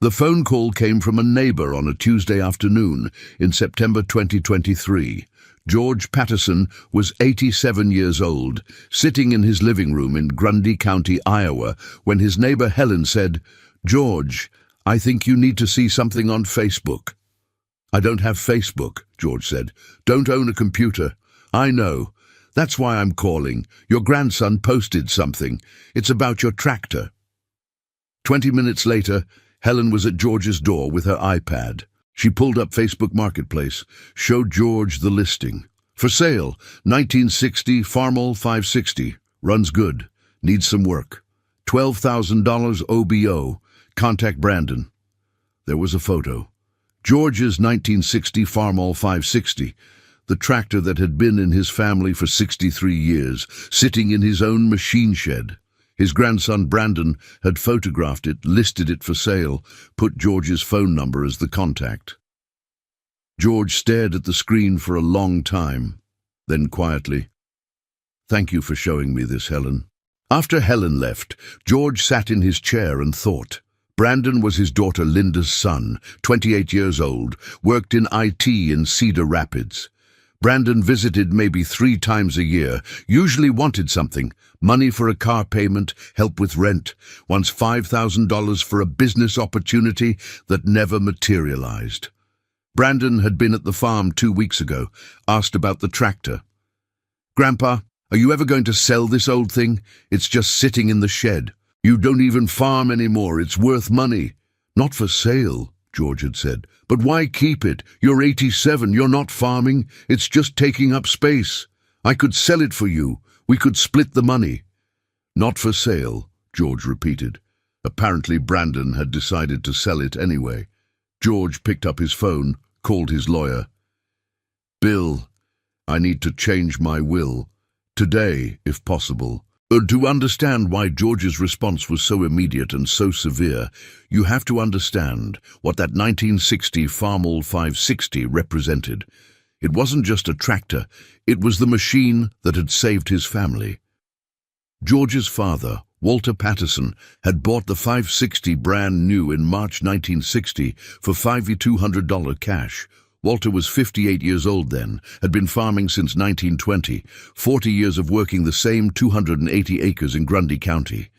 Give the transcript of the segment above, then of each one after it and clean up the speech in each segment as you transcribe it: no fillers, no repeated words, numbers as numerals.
The phone call came from a neighbor on a Tuesday afternoon in September 2023. George Patterson was 87 years old, sitting in his living room in Grundy County, Iowa, when his neighbor Helen said, "George, I think you need to see something on Facebook." "I don't have Facebook," George said. "Don't own a computer." "I know. That's why I'm calling. Your grandson posted something. It's about your tractor." 20 minutes later, Helen was at George's door with her iPad. She pulled up Facebook Marketplace, showed George the listing. "For sale, 1960 Farmall 560. Runs good. Needs some work. $12,000 OBO. Contact Brandon." There was a photo. George's 1960 Farmall 560, the tractor that had been in his family for 63 years, sitting in his own machine shed. His grandson Brandon had photographed it, listed it for sale, put George's phone number as the contact. George stared at the screen for a long time, then quietly, "Thank you for showing me this, Helen." After Helen left, George sat in his chair and thought. Brandon was his daughter Linda's son, 28 years old, worked in IT in Cedar Rapids. Brandon visited maybe 3 times a year, usually wanted something: money for a car payment, help with rent, once $5,000 for a business opportunity that never materialized. Brandon had been at the farm 2 weeks ago, asked about the tractor. "Grandpa, are you ever going to sell this old thing? It's just sitting in the shed. You don't even farm anymore. It's worth money." "Not for sale," George had said. "But why keep it? You're 87, you're not farming. It's just taking up space. I could sell it for you. We could split the money." "Not for sale," George repeated. Apparently Brandon had decided to sell it anyway. George picked up his phone, called his lawyer. "Bill, I need to change my will. Today, if possible." To understand why George's response was so immediate and so severe, you have to understand what that 1960 Farmall 560 represented. It wasn't just a tractor, it was the machine that had saved his family. George's father, Walter Patterson, had bought the 560 brand new in March 1960 for $5,200 cash. Walter was 58 years old then, had been farming since 1920, 40 years of working the same 280 acres in Grundy County.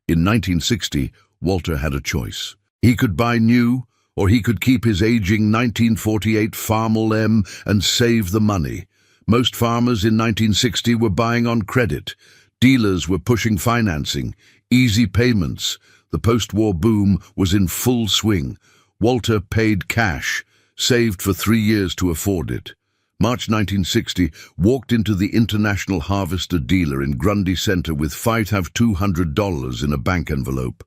In 1960, Walter had a choice. He could buy new, or he could keep his aging 1948 Farmall M and save the money. Most farmers in 1960 were buying on credit. Dealers were pushing financing, easy payments. The post-war boom was in full swing. Walter paid cash, saved for 3 years to afford it. March 1960, walked into the International Harvester dealer in Grundy Center with $5,200 in a bank envelope.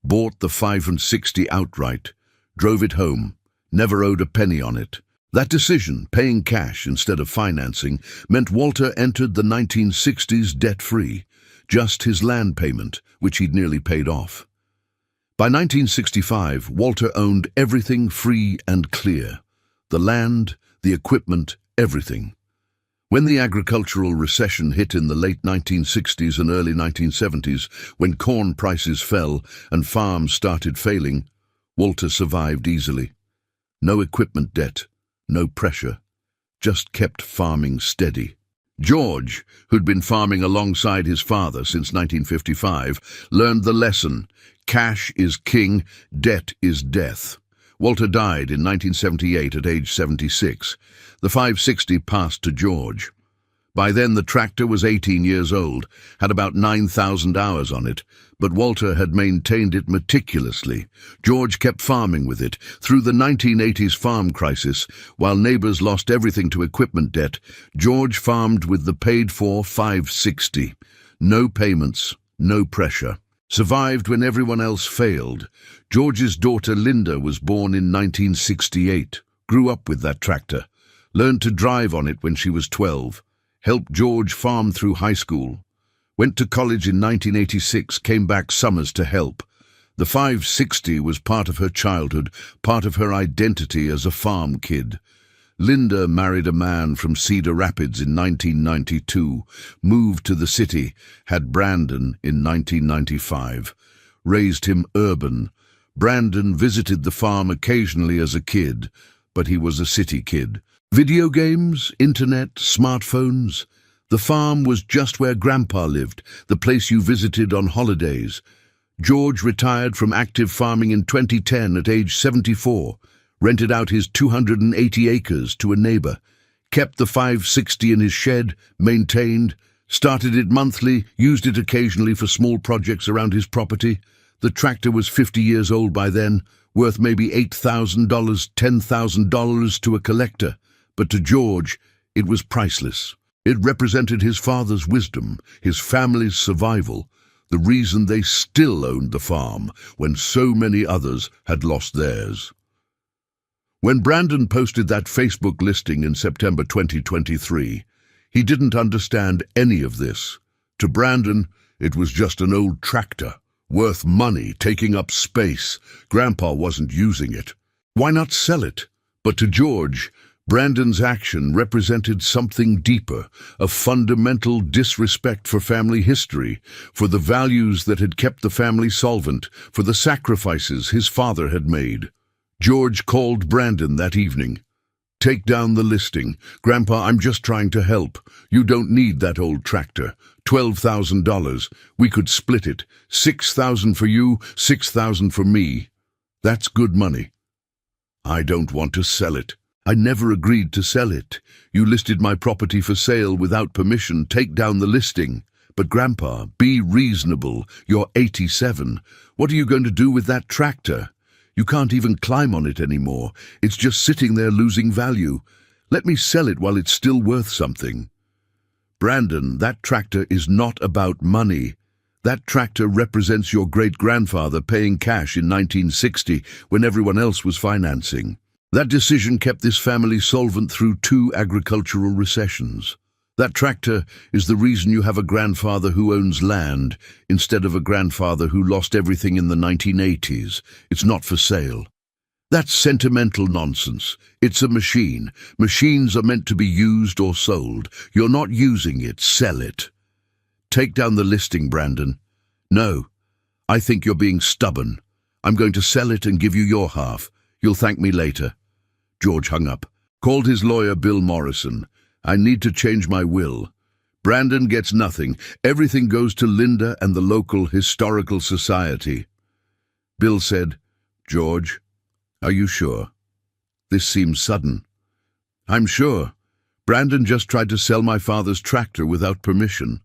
Bought the 560 outright. Drove it home. Never owed a penny on it. That decision, paying cash instead of financing, meant Walter entered the 1960s debt-free. Just his land payment, which he'd nearly paid off. By 1965, Walter owned everything free and clear. The land, the equipment, everything. When the agricultural recession hit in the late 1960s and early 1970s, when corn prices fell and farms started failing, Walter survived easily. No equipment debt, no pressure, just kept farming steady. George, who'd been farming alongside his father since 1955, learned the lesson: cash is king, debt is death. Walter died in 1978 at age 76. The 560 passed to George. By then the tractor was 18 years old, had about 9,000 hours on it, but Walter had maintained it meticulously. George kept farming with it. Through the 1980s farm crisis, while neighbors lost everything to equipment debt, George farmed with the paid-for 560. No payments, no pressure. Survived when everyone else failed. George's daughter Linda was born in 1968, grew up with that tractor, learned to drive on it when she was 12, helped George farm through high school, went to college in 1986, came back summers to help. The 560 was part of her childhood, part of her identity as a farm kid. Linda married a man from Cedar Rapids in 1992, moved to the city, had Brandon in 1995, raised him urban. Brandon visited the farm occasionally as a kid, but he was a city kid. Video games, internet, smartphones. The farm was just where Grandpa lived, the place you visited on holidays. George retired from active farming in 2010 at age 74, rented out his 280 acres to a neighbor, kept the 560 in his shed, maintained, started it monthly, used it occasionally for small projects around his property. The tractor was 50 years old by then, worth maybe $8,000, $10,000 to a collector, but to George, it was priceless. It represented his father's wisdom, his family's survival, the reason they still owned the farm when so many others had lost theirs. When Brandon posted that Facebook listing in September 2023, he didn't understand any of this. To Brandon, it was just an old tractor, worth money, taking up space. Grandpa wasn't using it. Why not sell it? But to George, Brandon's action represented something deeper, a fundamental disrespect for family history, for the values that had kept the family solvent, for the sacrifices his father had made. George called Brandon that evening. "Take down the listing. Grandpa, I'm just trying to help. You don't need that old tractor. $12,000. We could split it. $6,000 for you, $6,000 for me. That's good money." "I don't want to sell it. I never agreed to sell it. You listed my property for sale without permission. Take down the listing." "But Grandpa, be reasonable. You're 87. What are you going to do with that tractor? You can't even climb on it anymore. It's just sitting there losing value. Let me sell it while it's still worth something." "Brandon, that tractor is not about money. That tractor represents your great-grandfather paying cash in 1960 when everyone else was financing. That decision kept this family solvent through 2 agricultural recessions. That tractor is the reason you have a grandfather who owns land instead of a grandfather who lost everything in the 1980s. It's not for sale. That's sentimental nonsense. It's a machine. Machines are meant to be used or sold. You're not using it. Sell it." "Take down the listing, Brandon." "No. I think you're being stubborn. I'm going to sell it and give you your half. You'll thank me later." George hung up, called his lawyer Bill Morrison. "I need to change my will. Brandon gets nothing. Everything goes to Linda and the local historical society." Bill said, "George, are you sure? This seems sudden." "I'm sure. Brandon just tried to sell my father's tractor without permission.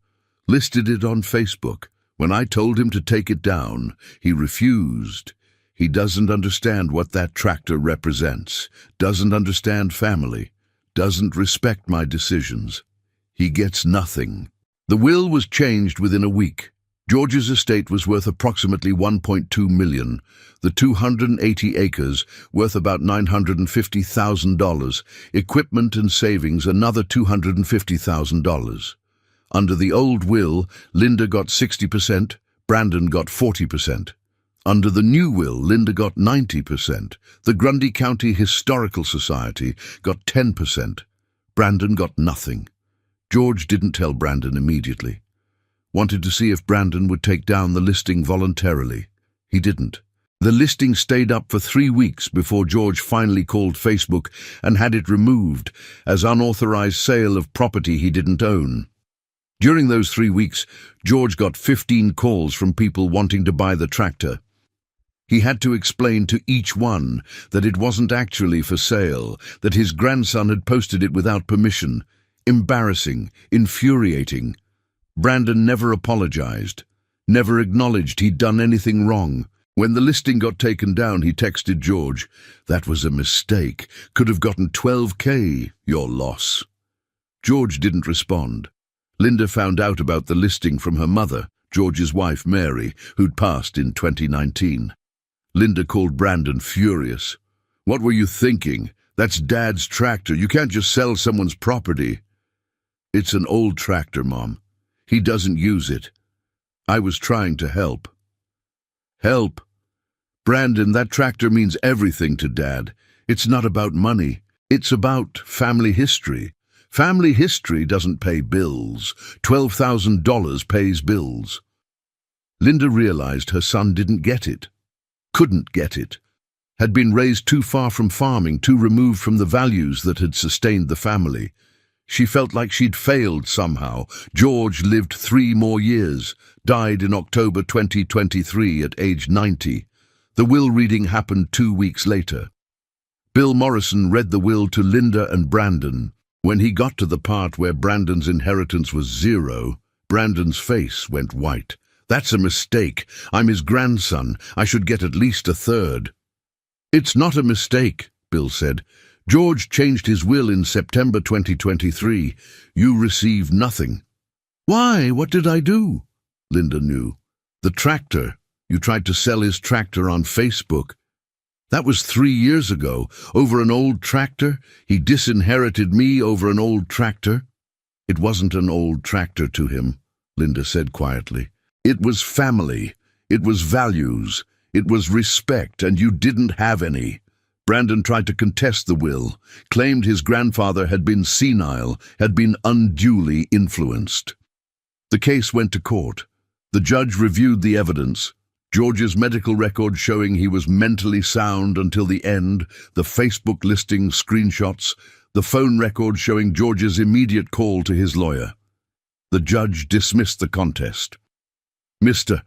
Listed it on Facebook. When I told him to take it down, he refused. He doesn't understand what that tractor represents, doesn't understand family, doesn't respect my decisions. He gets nothing." The will was changed within a week. George's estate was worth approximately $1.2 million, the 280 acres worth about $950,000, equipment and savings another $250,000. Under the old will, Linda got 60%, Brandon got 40%. Under the new will, Linda got 90%. The Grundy County Historical Society got 10%. Brandon got nothing. George didn't tell Brandon immediately. Wanted to see if Brandon would take down the listing voluntarily. He didn't. The listing stayed up for 3 weeks before George finally called Facebook and had it removed as unauthorized sale of property he didn't own. During those 3 weeks, George got 15 calls from people wanting to buy the tractor. He had to explain to each one that it wasn't actually for sale, that his grandson had posted it without permission. Embarrassing, infuriating. Brandon never apologized, never acknowledged he'd done anything wrong. When the listing got taken down, he texted George, "That was a mistake. Could have gotten $12K, your loss." George didn't respond. Linda found out about the listing from her mother, George's wife Mary, who'd passed in 2019. Linda called Brandon furious. "What were you thinking? That's Dad's tractor. You can't just sell someone's property." "It's an old tractor, Mom. He doesn't use it. I was trying to help." "Help? Brandon, that tractor means everything to Dad. It's not about money. It's about family history. Family history doesn't pay bills. $12,000 pays bills." Linda realized her son didn't get it. couldn't get it, had been raised too far from farming, too removed from the values that had sustained the family. She felt like she'd failed somehow. George lived 3 more years, died in October 2023 at age 90. The will reading happened 2 weeks later. Bill Morrison read the will to Linda and Brandon. When he got to the part where Brandon's inheritance was 0, Brandon's face went white. "That's a mistake. I'm his grandson. I should get at least a third." "It's not a mistake," Bill said. "George changed his will in September 2023. You received nothing." "Why? What did I do?" Linda knew. "The tractor. You tried to sell his tractor on Facebook. That was 3 years ago. Over an old tractor? He disinherited me over an old tractor?" "It wasn't an old tractor to him," Linda said quietly. "It was family. It was values. It was respect, and you didn't have any." Brandon tried to contest the will, claimed his grandfather had been senile, had been unduly influenced. The case went to court. The judge reviewed the evidence. George's medical record showing he was mentally sound until the end, the Facebook listing screenshots, the phone record showing George's immediate call to his lawyer. The judge dismissed the contest. "Mr.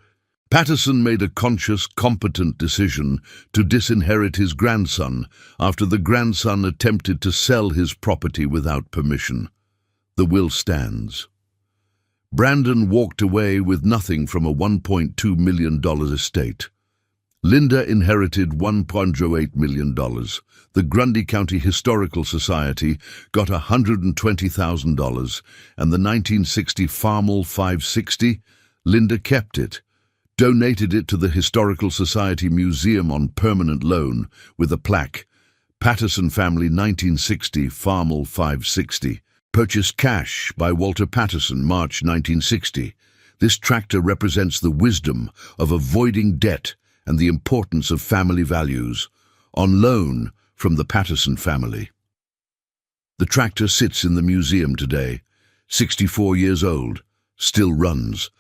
Patterson made a conscious, competent decision to disinherit his grandson after the grandson attempted to sell his property without permission. The will stands." Brandon walked away with nothing from a $1.2 million estate. Linda inherited $1.08 million. The Grundy County Historical Society got $120,000, and the 1960 Farmall 560, Linda kept it, donated it to the Historical Society Museum on permanent loan with a plaque, "Patterson Family 1960 Farmall 560. Purchased cash by Walter Patterson, March 1960. This tractor represents the wisdom of avoiding debt and the importance of family values. On loan from the Patterson family." The tractor sits in the museum today, 64 years old, still runs.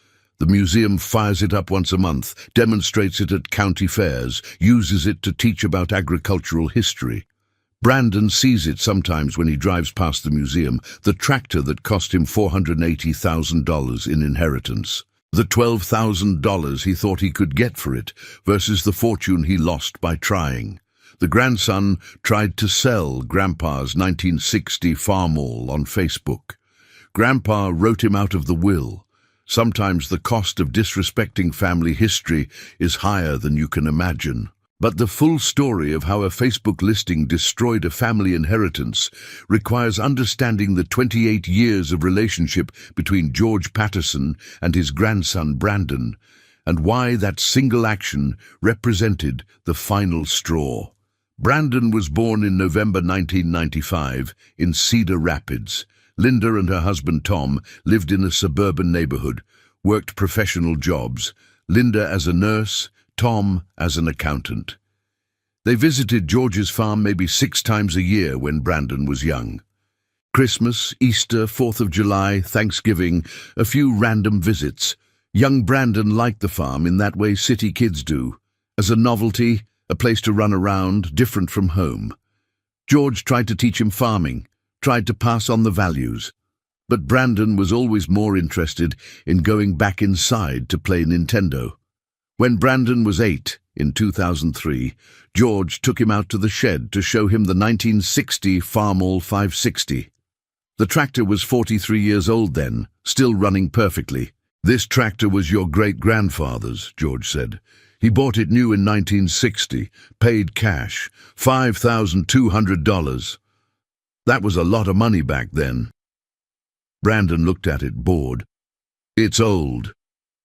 The museum fires it up once a month, demonstrates it at county fairs, uses it to teach about agricultural history. Brandon sees it sometimes when he drives past the museum, the tractor that cost him $480,000 in inheritance. The $12,000 he thought he could get for it versus the fortune he lost by trying. The grandson tried to sell Grandpa's 1960 Farmall on Facebook. Grandpa wrote him out of the will. Sometimes the cost of disrespecting family history is higher than you can imagine. But the full story of how a Facebook listing destroyed a family inheritance requires understanding the 28 years of relationship between George Patterson and his grandson Brandon, and why that single action represented the final straw. Brandon was born in November 1995 in Cedar Rapids. Linda and her husband Tom lived in a suburban neighborhood, worked professional jobs, Linda as a nurse, Tom as an accountant. They visited George's farm maybe 6 times a year when Brandon was young. Christmas, Easter, 4th of July, Thanksgiving, a few random visits. Young Brandon liked the farm in that way city kids do, as a novelty, a place to run around, different from home. George tried to teach him farming, tried to pass on the values. But Brandon was always more interested in going back inside to play Nintendo. When Brandon was 8, in 2003, George took him out to the shed to show him the 1960 Farmall 560. The tractor was 43 years old then, still running perfectly. "This tractor was your great-grandfather's," George said. "He bought it new in 1960, paid cash, $5,200. That was a lot of money back then." Brandon looked at it, bored. "It's old."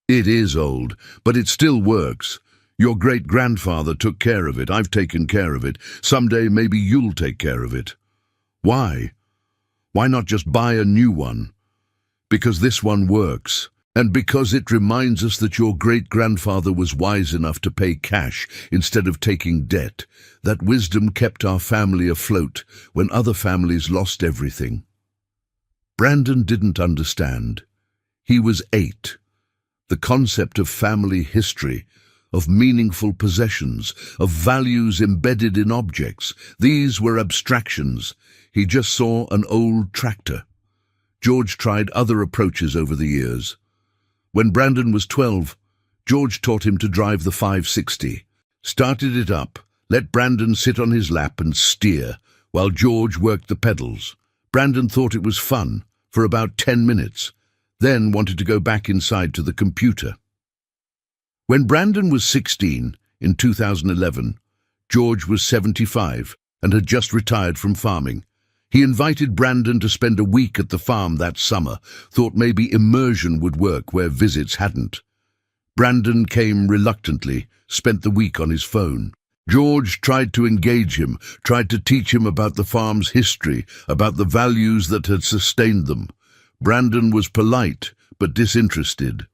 "It is old, but it still works. Your great-grandfather took care of it. I've taken care of it. Someday maybe you'll take care of it." "Why? Why not just buy a new one?" "Because this one works. And because it reminds us that your great-grandfather was wise enough to pay cash instead of taking debt. That wisdom kept our family afloat when other families lost everything." Brandon didn't understand. He was 8. The concept of family history, of meaningful possessions, of values embedded in objects. These were abstractions. He just saw an old tractor. George tried other approaches over the years. When Brandon was 12, George taught him to drive the 560. Started it up, let Brandon sit on his lap and steer, while George worked the pedals. Brandon thought it was fun for about 10 minutes, then wanted to go back inside to the computer. When Brandon was 16, in 2011, George was 75 and had just retired from farming. He invited Brandon to spend a week at the farm that summer, thought maybe immersion would work where visits hadn't. Brandon came reluctantly, spent the week on his phone. George tried to engage him, tried to teach him about the farm's history, about the values that had sustained them. Brandon was polite, but disinterested.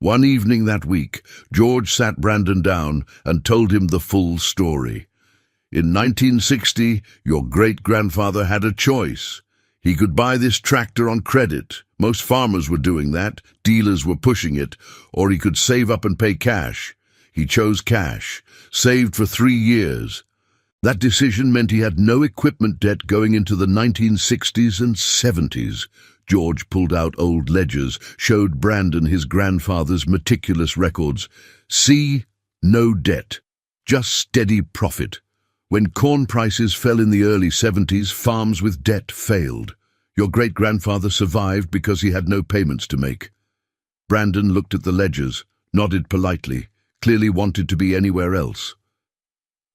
One evening that week, George sat Brandon down and told him the full story. In 1960, your great-grandfather had a choice. He could buy this tractor on credit. Most farmers were doing that, dealers were pushing it, or he could save up and pay cash. He chose cash, saved for 3 years. That decision meant he had no equipment debt going into the 1960s and 70s. George pulled out old ledgers, showed Brandon his grandfather's meticulous records. See, no debt, just steady profit. When corn prices fell in the early 70s, farms with debt failed. Your great-grandfather survived because he had no payments to make. Brandon looked at the ledgers, nodded politely, clearly wanted to be anywhere else.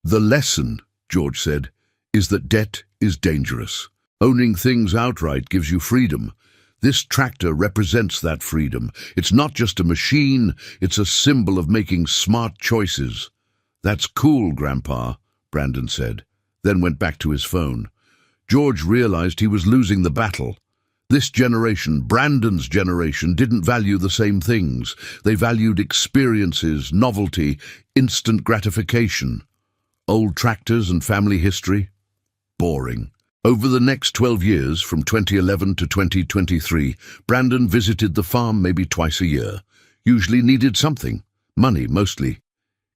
The lesson, George said, is that debt is dangerous. Owning things outright gives you freedom. This tractor represents that freedom. It's not just a machine, it's a symbol of making smart choices. That's cool, Grandpa, Brandon said, then went back to his phone. George realized he was losing the battle. This generation, Brandon's generation, didn't value the same things. They valued experiences, novelty, instant gratification. Old tractors and family history? Boring. Over the next 12 years, from 2011 to 2023, Brandon visited the farm maybe twice a year. Usually needed something. Money, mostly.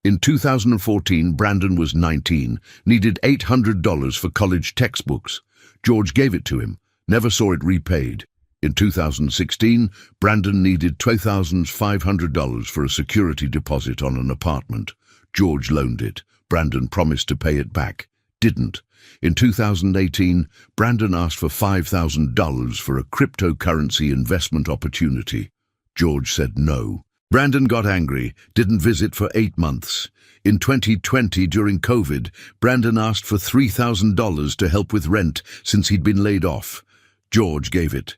In 2014, Brandon was 19, needed $800 for college textbooks. George gave it to him, never saw it repaid. In 2016, Brandon needed $2,500 for a security deposit on an apartment. George loaned it. Brandon promised to pay it back. Didn't. In 2018, Brandon asked for $5,000 for a cryptocurrency investment opportunity. George said no. Brandon got angry, didn't visit for 8 months. In 2020, during COVID, Brandon asked for $3,000 to help with rent since he'd been laid off. George gave it.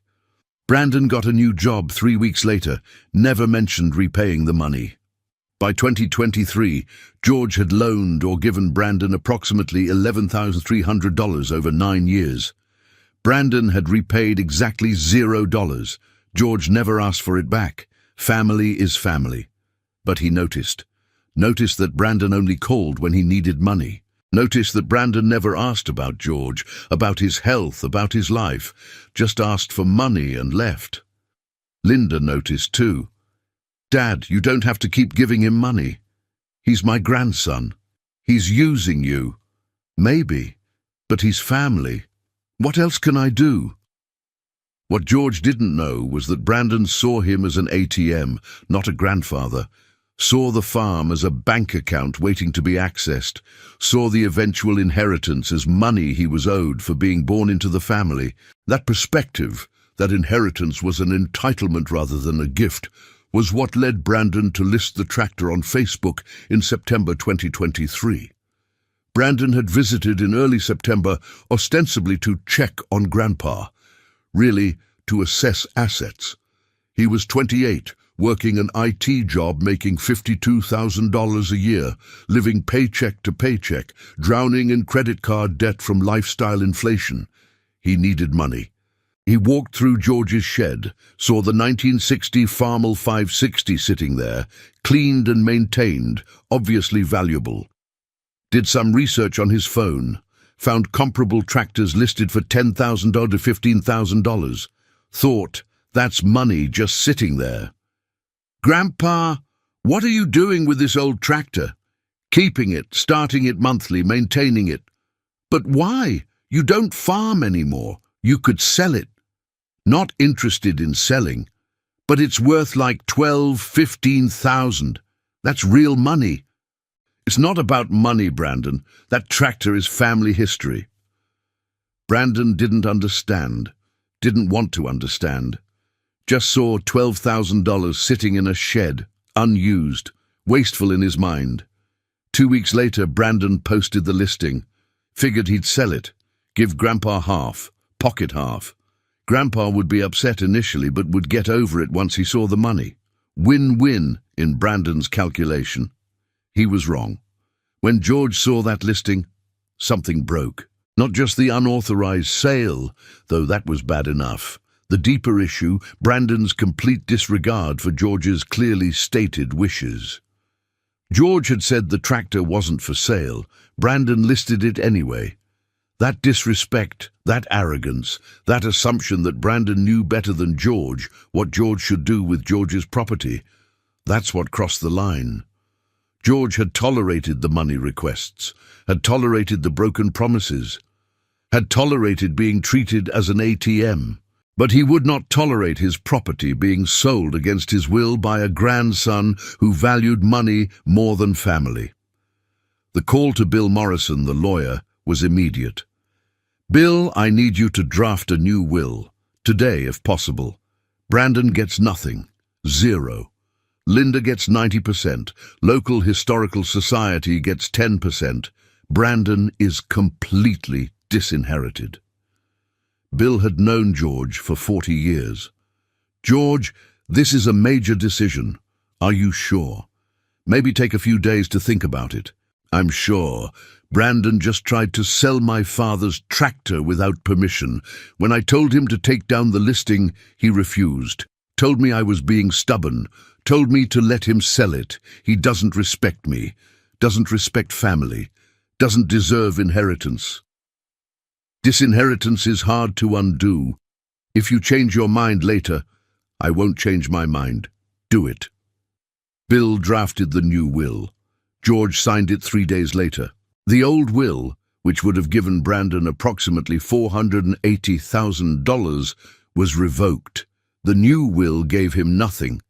Brandon got a new job 3 weeks later, never mentioned repaying the money. By 2023, George had loaned or given Brandon approximately $11,300 over 9 years. Brandon had repaid exactly $0. George never asked for it back. Family is family. But he noticed that Brandon only called when he needed money. Noticed that Brandon never asked about George, about his health, about his life, just asked for money and left. Linda noticed too. Dad, you don't have to keep giving him money. He's my grandson. He's using you. Maybe, but he's family. What else can I do? What George didn't know was that Brandon saw him as an ATM, not a grandfather, saw the farm as a bank account waiting to be accessed, saw the eventual inheritance as money he was owed for being born into the family. That perspective, that inheritance was an entitlement rather than a gift, was what led Brandon to list the tractor on Facebook in September 2023. Brandon had visited in early September ostensibly to check on Grandpa, really to assess assets. He was 28, working an IT job making $52,000 a year, living paycheck to paycheck, drowning in credit card debt from lifestyle inflation. He needed money. He walked through George's shed, saw the 1960 Farmall 560 sitting there, cleaned and maintained, obviously valuable. Did some research on his phone, found comparable tractors listed for $10,000 to $15,000. Thought, that's money just sitting there. Grandpa, "What are you doing with this old tractor?" "Keeping it, starting it monthly, maintaining it." "But why? You don't farm anymore. You could sell it." "Not interested in selling. But it's worth like 12, 15,000. That's real money." "It's not about money, Brandon. That tractor is family history." Brandon didn't understand, didn't want to understand. Just saw $12,000 sitting in a shed, unused, wasteful in his mind. 2 weeks later, Brandon posted the listing. Figured he'd sell it, give Grandpa half, pocket half. Grandpa would be upset initially, but would get over it once he saw the money. Win-win in Brandon's calculation. He was wrong. When George saw that listing, something broke. Not just the unauthorized sale, though that was bad enough. The deeper issue, Brandon's complete disregard for George's clearly stated wishes. George had said the tractor wasn't for sale. Brandon listed it anyway. That disrespect, that arrogance, that assumption that Brandon knew better than George what George should do with George's property, that's what crossed the line. George had tolerated the money requests, had tolerated the broken promises, had tolerated being treated as an ATM. But he would not tolerate his property being sold against his will by a grandson who valued money more than family. The call to Bill Morrison, the lawyer, was immediate. "Bill, I need you to draft a new will. Today, if possible. Brandon gets nothing. 0. Linda gets 90%. Local Historical Society gets 10%. Brandon is completely disinherited." Bill had known George for 40 years. "George, this is a major decision. Are you sure? Maybe take a few days to think about it." "I'm sure. Brandon just tried to sell my father's tractor without permission. When I told him to take down the listing, he refused. Told me I was being stubborn. Told me to let him sell it. He doesn't respect me. Doesn't respect family. Doesn't deserve inheritance." "Disinheritance is hard to undo. If you change your mind later, I won't change my mind. Do it." Bill drafted the new will. George signed it 3 days later. The old will, which would have given Brandon approximately $480,000, was revoked. The new will gave him nothing.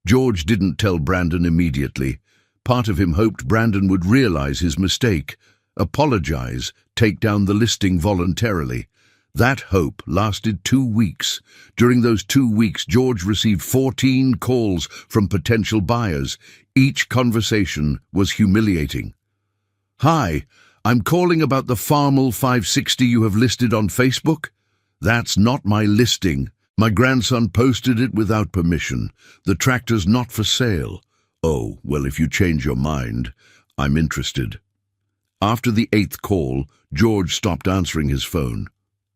George didn't tell Brandon immediately. Part of him hoped Brandon would realize his mistake, apologize, take down the listing voluntarily. That hope lasted 2 weeks. During those 2 weeks, George received 14 calls from potential buyers. Each conversation was humiliating. "Hi, I'm calling about the Farmall 560 you have listed on Facebook." "That's not my listing. My grandson posted it without permission. The tractor's not for sale." "Oh, well, if you change your mind, I'm interested." After the 8th call, George stopped answering his phone.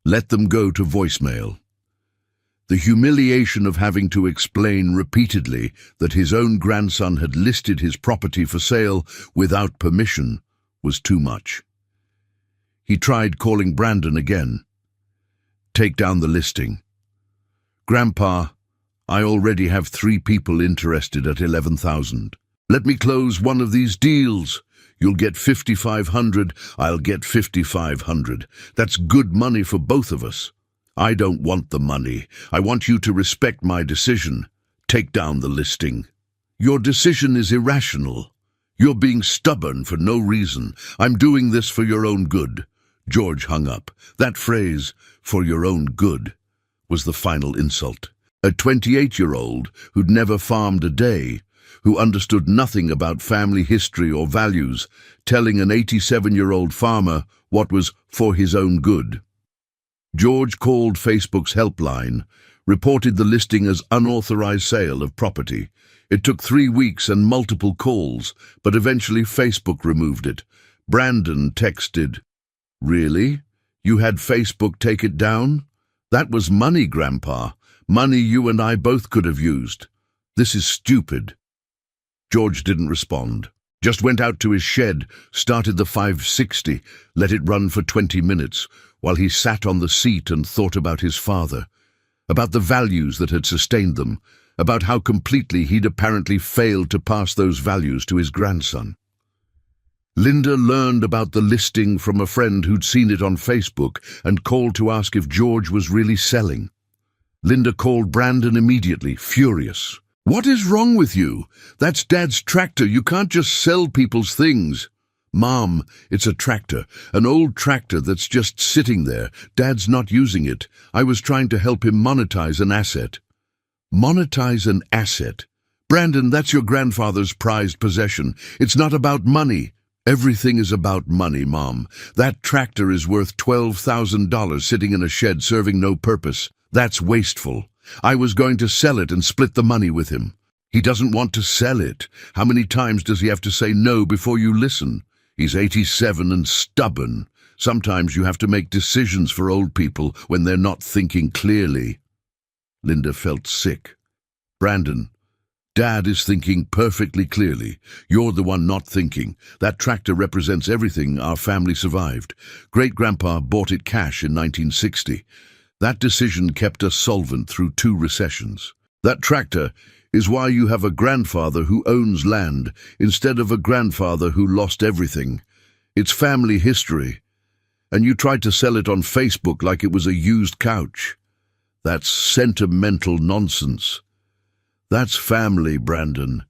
Let them go to voicemail. The humiliation of having to explain repeatedly that his own grandson had listed his property for sale without permission was too much. He tried calling Brandon again. "Take down the listing." "Grandpa, I already have 3 people interested at 11,000. Let me close one of these deals. You'll get 5,500, I'll get 5,500. That's good money for both of us." "I don't want the money. I want you to respect my decision. Take down the listing." "Your decision is irrational. You're being stubborn for no reason. I'm doing this for your own good." George hung up. That phrase, "for your own good," was the final insult. A 28-year-old who'd never farmed a day, who understood nothing about family history or values, telling an 87-year-old farmer what was for his own good. George called Facebook's helpline, reported the listing as unauthorized sale of property. It took 3 weeks and multiple calls, but eventually Facebook removed it. Brandon texted, "Really? You had Facebook take it down? That was money, Grandpa. Money you and I both could have used. This is stupid." George didn't respond, just went out to his shed, started the 560, let it run for 20 minutes, while he sat on the seat and thought about his father, about the values that had sustained them, about how completely he'd apparently failed to pass those values to his grandson. Linda learned about the listing from a friend who'd seen it on Facebook and called to ask if George was really selling. Linda called Brandon immediately, furious. "What is wrong with you? That's Dad's tractor. You can't just sell people's things." "Mom, it's a tractor, an old tractor that's just sitting there. Dad's not using it. I was trying to help him monetize an asset." "Monetize an asset? Brandon, that's your grandfather's prized possession. It's not about money." "Everything is about money, Mom. That tractor is worth $12,000 sitting in a shed serving no purpose. That's wasteful. I was going to sell it and split the money with him." "He doesn't want to sell it. How many times does he have to say no before you listen? He's 87 and stubborn. Sometimes you have to make decisions for old people when they're not thinking clearly." Linda felt sick. "Brandon, Dad is thinking perfectly clearly. You're the one not thinking. That tractor represents everything our family survived. Great-grandpa bought it cash in 1960. That decision kept us solvent through 2 recessions. That tractor is why you have a grandfather who owns land instead of a grandfather who lost everything. It's family history. And you tried to sell it on Facebook like it was a used couch. That's sentimental nonsense. That's family, Brandon.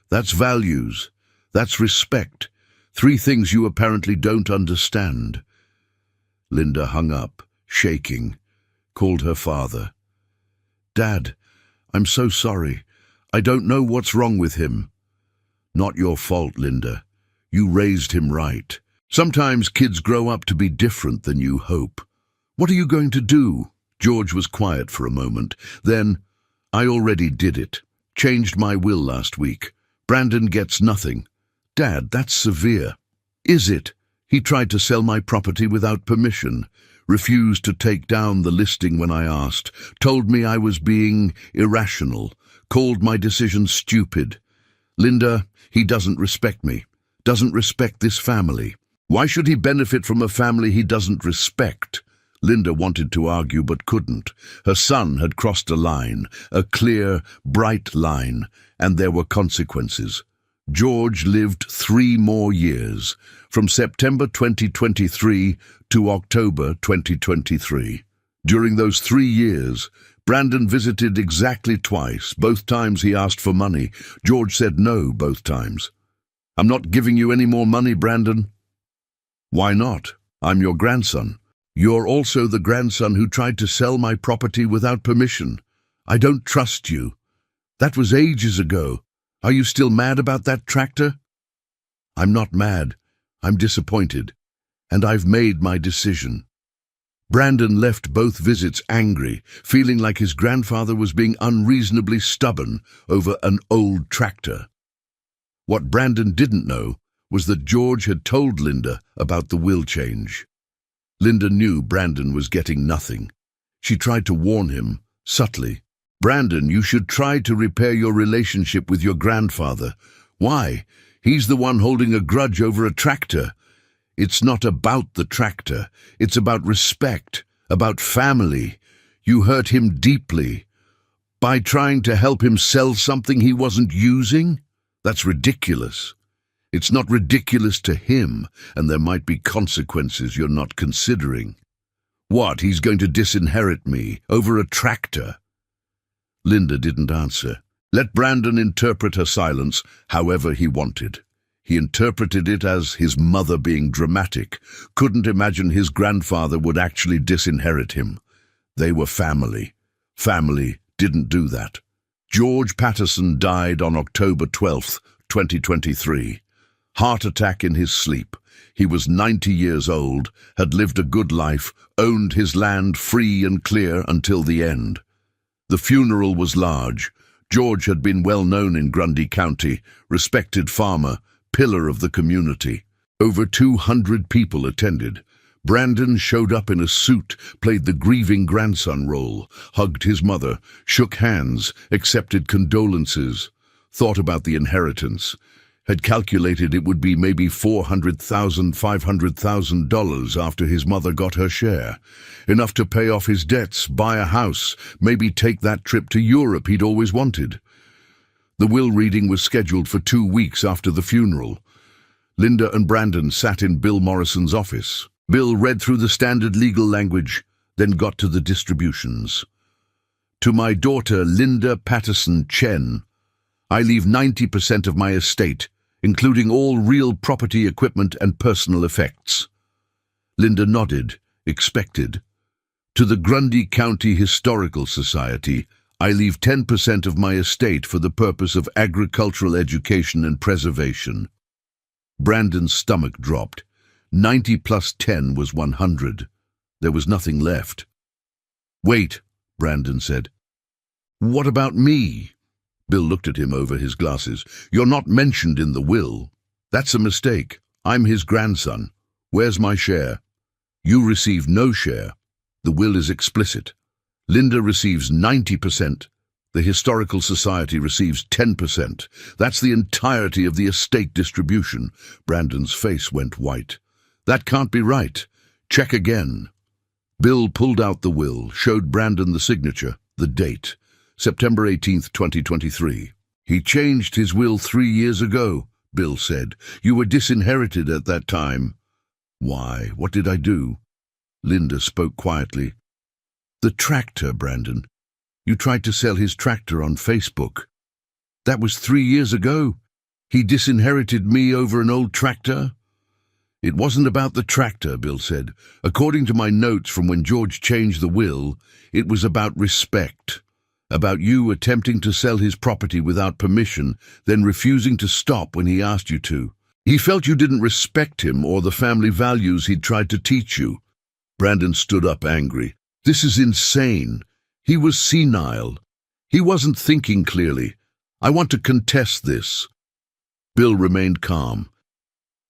That's values. That's respect. 3 things you apparently don't understand." Linda hung up, shaking, called her father. "Dad, I'm so sorry. I don't know what's wrong with him." "Not your fault, Linda. You raised him right. Sometimes kids grow up to be different than you hope." "What are you going to do?" George was quiet for a moment. Then, "I already did it. Changed my will last week. Brandon gets nothing." "Dad, that's severe." "Is it? He tried to sell my property without permission. Refused to take down the listing when I asked. Told me I was being irrational. Called my decision stupid. Linda, he doesn't respect me. Doesn't respect this family. Why should he benefit from a family he doesn't respect?" Linda wanted to argue but couldn't. Her son had crossed a line, a clear, bright line, and there were consequences. George lived 3 more years, from September 2023 to October 2023. During those 3 years, Brandon visited exactly twice. Both times he asked for money. George said no both times. "I'm not giving you any more money, Brandon." "Why not? I'm your grandson. You're also the grandson who tried to sell my property without permission. I don't trust you. That was ages ago. Are you still mad about that tractor?" "I'm not mad. I'm disappointed. And I've made my decision." Brandon left both visits angry, feeling like his grandfather was being unreasonably stubborn over an old tractor. What Brandon didn't know was that George had told Linda about the will change. Linda knew Brandon was getting nothing. She tried to warn him, subtly. "Brandon, you should try to repair your relationship with your grandfather." "Why? He's the one holding a grudge over a tractor." "It's not about the tractor. It's about respect, about family. You hurt him deeply. By trying to help him sell something he wasn't using? That's ridiculous." "It's not ridiculous to him, and there might be consequences you're not considering." "What, he's going to disinherit me over a tractor?" Linda didn't answer. Let Brandon interpret her silence however he wanted. He interpreted it as his mother being dramatic, couldn't imagine his grandfather would actually disinherit him. They were family. Family didn't do that. George Patterson died on October 12th, 2023. Heart attack in his sleep. He was 90 years old, had lived a good life, owned his land free and clear until the end. The funeral was large. George had been well known in Grundy County, respected farmer, pillar of the community. Over 200 people attended. Brandon showed up in a suit, played the grieving grandson role, hugged his mother, shook hands, accepted condolences, thought about the inheritance. Had calculated it would be maybe $400,000, $500,000 after his mother got her share. Enough to pay off his debts, buy a house, maybe take that trip to Europe he'd always wanted. The will reading was scheduled for 2 weeks after the funeral. Linda and Brandon sat in Bill Morrison's office. Bill read through the standard legal language, then got to the distributions. To my daughter, Linda Patterson Chen, I leave 90% of my estate, including all real property, equipment, and personal effects. Linda nodded, expected. To the Grundy County Historical Society, I leave 10% of my estate for the purpose of agricultural education and preservation. Brandon's stomach dropped. 90 plus 10 was 100. There was nothing left. Wait, Brandon said. What about me? Bill looked at him over his glasses. You're not mentioned in the will. That's a mistake. I'm his grandson. Where's my share? You receive no share. The will is explicit. Linda receives 90%. The Historical Society receives 10%. That's the entirety of the estate distribution. Brandon's face went white. That can't be right. Check again. Bill pulled out the will, showed Brandon the signature, the date, September 18th, 2023. He changed his will 3 years ago, Bill said. You were disinherited at that time. Why? What did I do? Linda spoke quietly. The tractor, Brandon. You tried to sell his tractor on Facebook. That was 3 years ago. He disinherited me over an old tractor. It wasn't about the tractor, Bill said. According to my notes from when George changed the will, it was about respect. About you attempting to sell his property without permission, then refusing to stop when he asked you to. He felt you didn't respect him or the family values he'd tried to teach you. Brandon stood up angry. This is insane. He was senile. He wasn't thinking clearly. I want to contest this. Bill remained calm.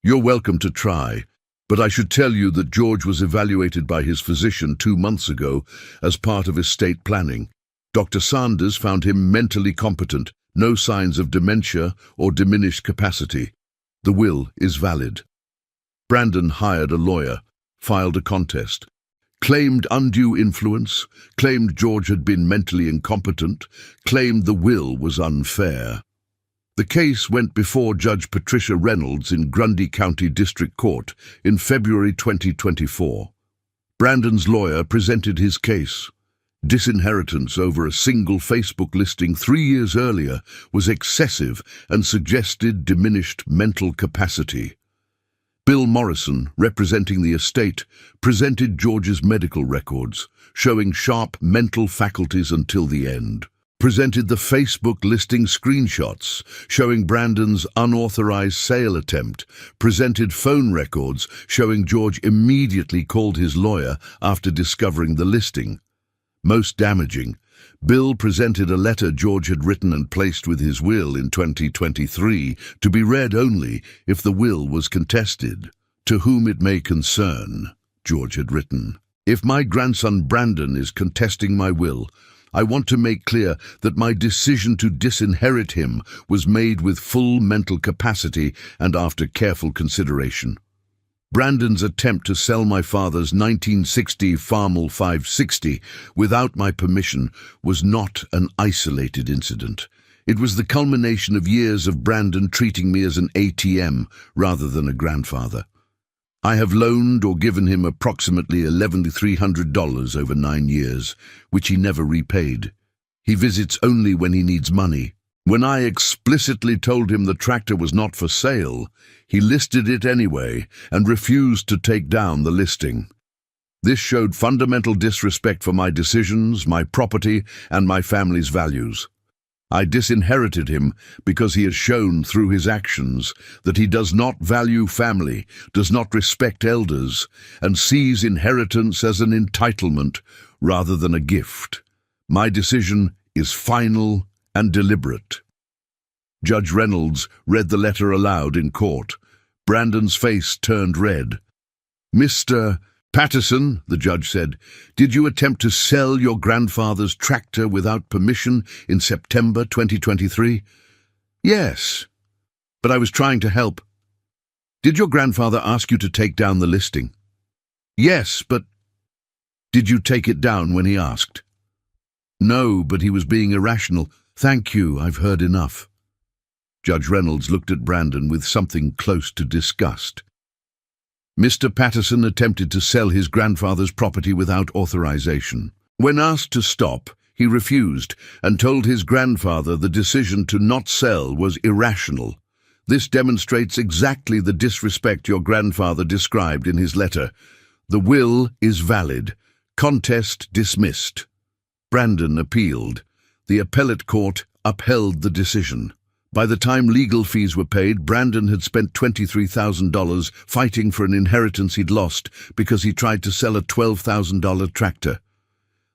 You're welcome to try, but I should tell you that George was evaluated by his physician 2 months ago as part of estate planning. Dr. Sanders found him mentally competent, no signs of dementia or diminished capacity. The will is valid. Brandon hired a lawyer, filed a contest, claimed undue influence, claimed George had been mentally incompetent, claimed the will was unfair. The case went before Judge Patricia Reynolds in Grundy County District Court in February 2024. Brandon's lawyer presented his case. Disinheritance over a single Facebook listing 3 years earlier was excessive and suggested diminished mental capacity. Bill Morrison, representing the estate, presented George's medical records, showing sharp mental faculties until the end. Presented the Facebook listing screenshots showing Brandon's unauthorized sale attempt, presented phone records showing George immediately called his lawyer after discovering the listing. Most damaging, Bill presented a letter George had written and placed with his will in 2023 to be read only if the will was contested. To whom it may concern, George had written. If my grandson Brandon is contesting my will, I want to make clear that my decision to disinherit him was made with full mental capacity and after careful consideration. Brandon's attempt to sell my father's 1960 Farmall 560 without my permission was not an isolated incident. It was the culmination of years of Brandon treating me as an ATM rather than a grandfather. I have loaned or given him approximately $1,100 over 9 years, which he never repaid. He visits only when he needs money. When I explicitly told him the tractor was not for sale, he listed it anyway and refused to take down the listing. This showed fundamental disrespect for my decisions, my property, and my family's values. I disinherited him because he has shown through his actions that he does not value family, does not respect elders, and sees inheritance as an entitlement rather than a gift. My decision is final and deliberate. Judge Reynolds read the letter aloud in court. Brandon's face turned red. Mr. Patterson, the judge said, did you attempt to sell your grandfather's tractor without permission in September 2023? Yes, but I was trying to help. Did your grandfather ask you to take down the listing? Yes, but did you take it down when he asked? No, but he was being irrational. Thank you, I've heard enough. Judge Reynolds looked at Brandon with something close to disgust. Mr. Patterson attempted to sell his grandfather's property without authorization. When asked to stop, he refused and told his grandfather the decision to not sell was irrational. This demonstrates exactly the disrespect your grandfather described in his letter. The will is valid. Contest dismissed. Brandon appealed. The appellate court upheld the decision. By the time legal fees were paid, Brandon had spent $23,000 fighting for an inheritance he'd lost because he tried to sell a $12,000 tractor.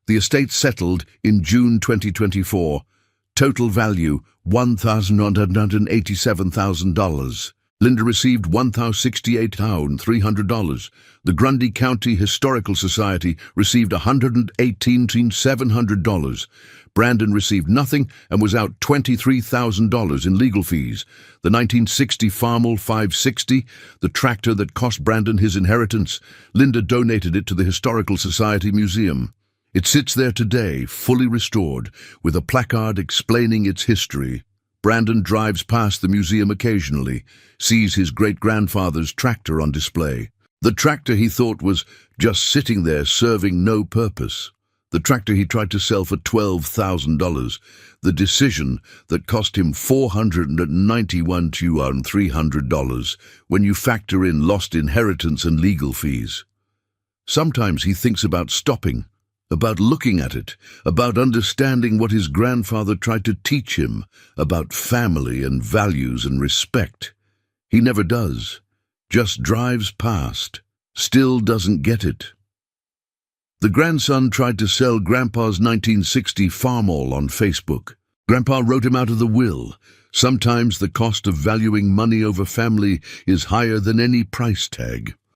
The estate settled in June 2024. Total value, $1,187,000. Linda received $1,068,300. The Grundy County Historical Society received $118,700. Brandon received nothing and was out $23,000 in legal fees. The 1960 Farmall 560, the tractor that cost Brandon his inheritance, Linda donated it to the Historical Society Museum. It sits there today, fully restored, with a placard explaining its history. Brandon drives past the museum occasionally, sees his great-grandfather's tractor on display. The tractor he thought was just sitting there serving no purpose. The tractor he tried to sell for $12,000. The decision that cost him $491,300 when you factor in lost inheritance and legal fees. Sometimes he thinks about stopping, about looking at it, about understanding what his grandfather tried to teach him about family and values and respect. He never does, just drives past, still doesn't get it. The grandson tried to sell Grandpa's 1960 Farmall on Facebook. Grandpa wrote him out of the will. Sometimes the cost of valuing money over family is higher than any price tag.